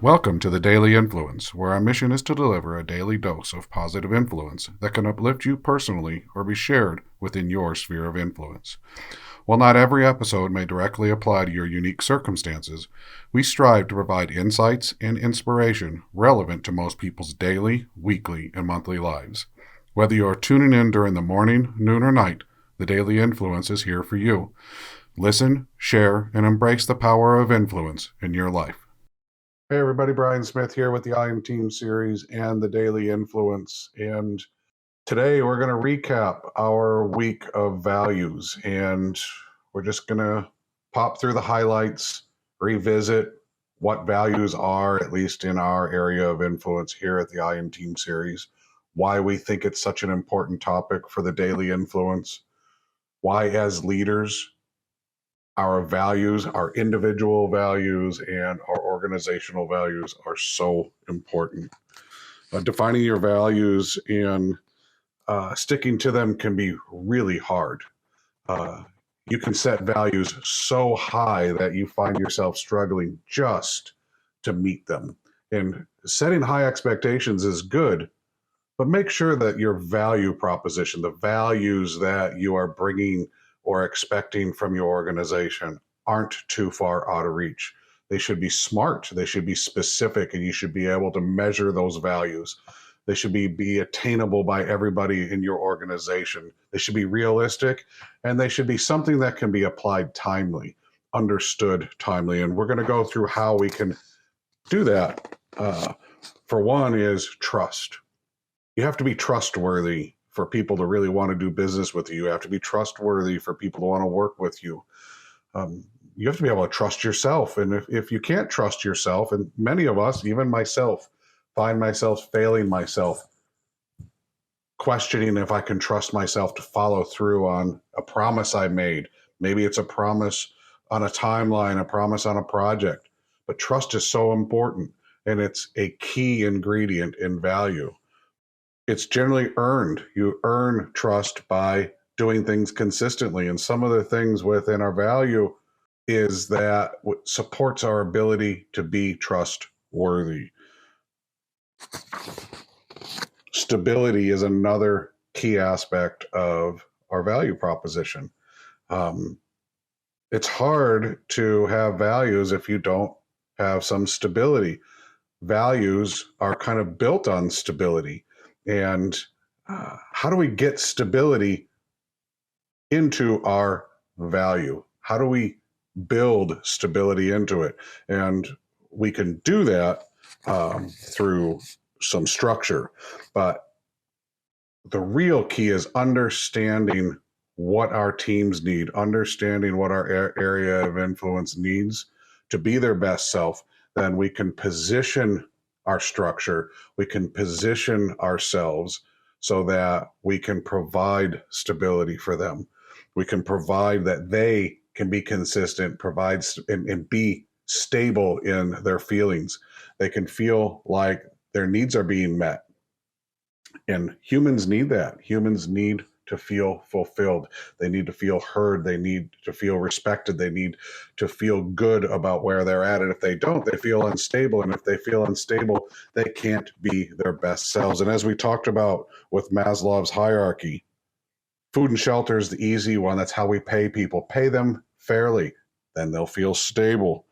Welcome to the Daily Influence, where our mission is to deliver a daily dose of positive influence that can uplift you personally or be shared within your sphere of influence. While not every episode may directly apply to your unique circumstances, we strive to provide insights and inspiration relevant to most people's daily, weekly, and monthly lives. Whether you are tuning in during the morning, noon, or night, the Daily Influence is here for you. Listen, share, and embrace the power of influence in your life. Hey everybody, Brian Smith here with the I Am Team series and the Daily Influence. And today we're going to recap our week of values. And we're just going to pop through the highlights, revisit what values are, at least in our area of influence here at the I Am Team series, why we think it's such an important topic for the Daily Influence, why as leaders our values, our individual values, and our organizational values are so important. Defining your values and sticking to them can be really hard. You can set values so high that you find yourself struggling just to meet them. And setting high expectations is good, but make sure that your value proposition, the values that you are bringing or expecting from your organization, aren't too far out of reach. They should be smart, they should be specific, and you should be able to measure those values. They should be attainable by everybody in your organization. They should be realistic, and they should be something that can be applied timely, understood timely. And we're going to go through how we can do that. For one is trust. You have to be trustworthy for people to really want to do business with you. You have to be trustworthy for people to want to work with you. You have to be able to trust yourself. And if you can't trust yourself, and many of us, even myself, find myself failing myself, questioning if I can trust myself to follow through on a promise I made. Maybe it's a promise on a timeline, a promise on a project. But trust is so important, and it's a key ingredient in value. It's generally earned. You earn trust by doing things consistently. And some of the things within our value is that what supports our ability to be trustworthy. Stability is another key aspect of our value proposition. It's hard to have values if you don't have some stability. Values are kind of built on stability. And how do we get stability into our value? How do we build stability into it? And we can do that through some structure. But the real key is understanding what our teams need, understanding what our area of influence needs to be their best self. Then we can position our structure, we can position ourselves so that we can provide stability for them. We can provide that they can be consistent, provide and be stable in their feelings. They can feel like their needs are being met. And humans need that. Humans need to feel fulfilled. They need to feel heard. They need to feel respected. They need to feel good about where they're at. And if they don't, they feel unstable. And if they feel unstable, they can't be their best selves. And as we talked about with Maslow's hierarchy, food and shelter is the easy one. That's how we pay people. Pay them fairly, then they'll feel stable.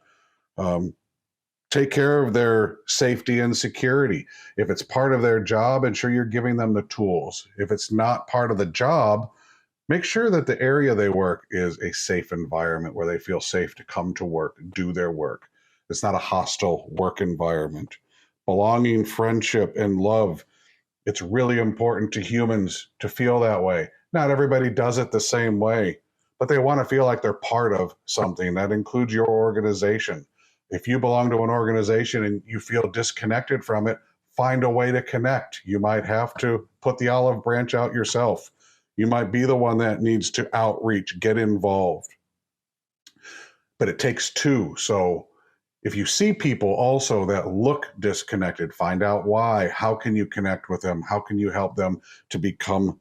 Take care of their safety and security. If it's part of their job, ensure you're giving them the tools. If it's not part of the job, make sure that the area they work is a safe environment where they feel safe to come to work, do their work. It's not a hostile work environment. Belonging, friendship, and love. It's really important to humans to feel that way. Not everybody does it the same way, but they want to feel like they're part of something. That includes your organization. If you belong to an organization and you feel disconnected from it, find a way to connect. You might have to put the olive branch out yourself. You might be the one that needs to outreach, get involved. But it takes two. So if you see people also that look disconnected, find out why. How can you connect with them? How can you help them to become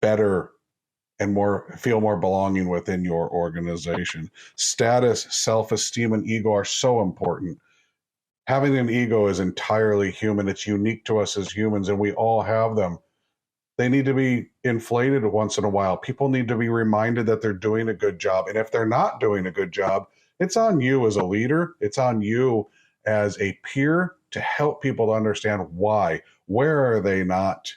better and feel more belonging within your organization? Status, self-esteem, and ego are so important. Having an ego is entirely human. It's unique to us as humans, and we all have them. They need to be inflated once in a while. People need to be reminded that they're doing a good job. And if they're not doing a good job, it's on you as a leader, it's on you as a peer to help people to understand why. Where are they not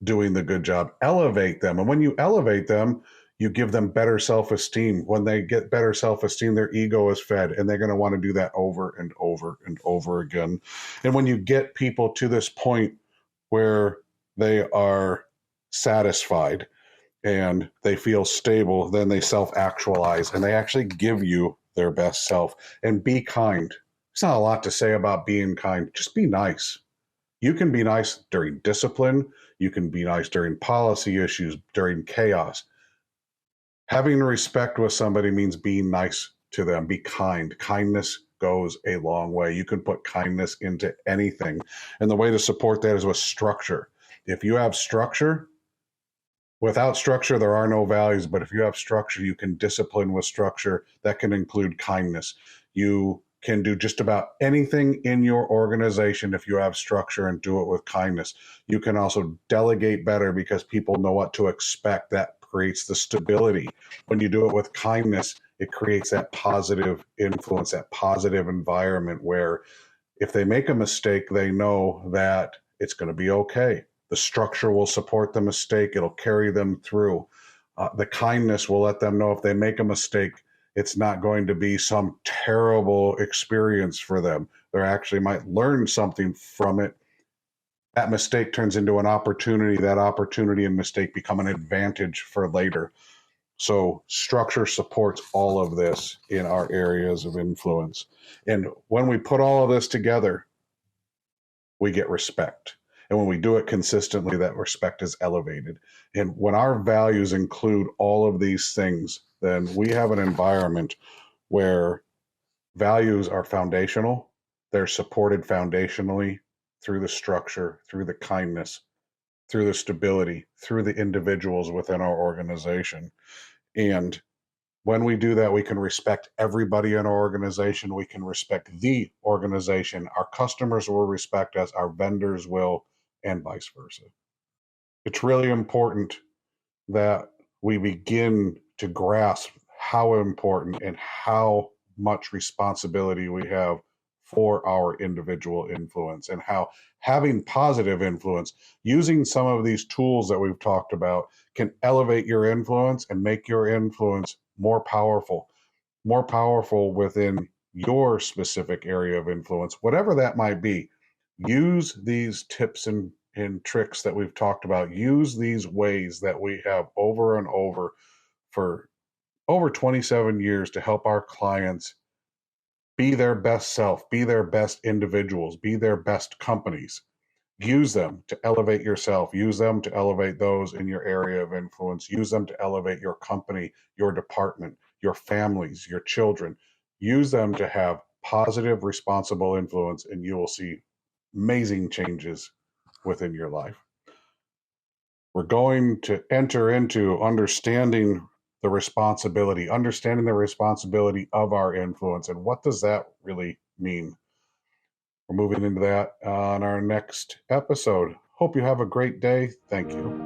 doing the good job? Elevate them. And when you elevate them, you give them better self-esteem. When they get better self-esteem, their ego is fed, and they're going to want to do that over and over and over again. And when you get people to this point where they are satisfied and they feel stable, then they self-actualize and they actually give you their best self. And be kind. There's not a lot to say about being kind. Just be nice. You can be nice during discipline. You can be nice during policy issues, during chaos. Having respect with somebody means being nice to them. Be kind. Kindness goes a long way. You can put kindness into anything. And the way to support that is with structure. If you have structure, without structure, there are no values. But if you have structure, you can discipline with structure. That can include kindness. You can do just about anything in your organization if you have structure and do it with kindness. You can also delegate better because people know what to expect. That creates the stability. When you do it with kindness, it creates that positive influence, that positive environment where if they make a mistake, they know that it's going to be okay. The structure will support the mistake. It'll carry them through. The kindness will let them know if they make a mistake, it's not going to be some terrible experience for them. They actually might learn something from it. That mistake turns into an opportunity. That opportunity and mistake become an advantage for later. So structure supports all of this in our areas of influence. And when we put all of this together, we get respect. And when we do it consistently, that respect is elevated. And when our values include all of these things, then we have an environment where values are foundational. They're supported foundationally through the structure, through the kindness, through the stability, through the individuals within our organization. And when we do that, we can respect everybody in our organization. We can respect the organization. Our customers will respect us, our vendors will, and vice versa. It's really important that we begin to grasp how important and how much responsibility we have for our individual influence, and how having positive influence, using some of these tools that we've talked about, can elevate your influence and make your influence more powerful within your specific area of influence, whatever that might be. Use these tips and tricks that we've talked about. Use these ways that we have over and over for over 27 years to help our clients be their best self, be their best individuals, be their best companies. Use them to elevate yourself. Use them to elevate those in your area of influence. Use them to elevate your company, your department, your families, your children. Use them to have positive, responsible influence, and you will see amazing changes within your life. We're going to enter into understanding the responsibility of our influence. And what does that really mean? We're moving into that on our next episode. Hope you have a great day. Thank you.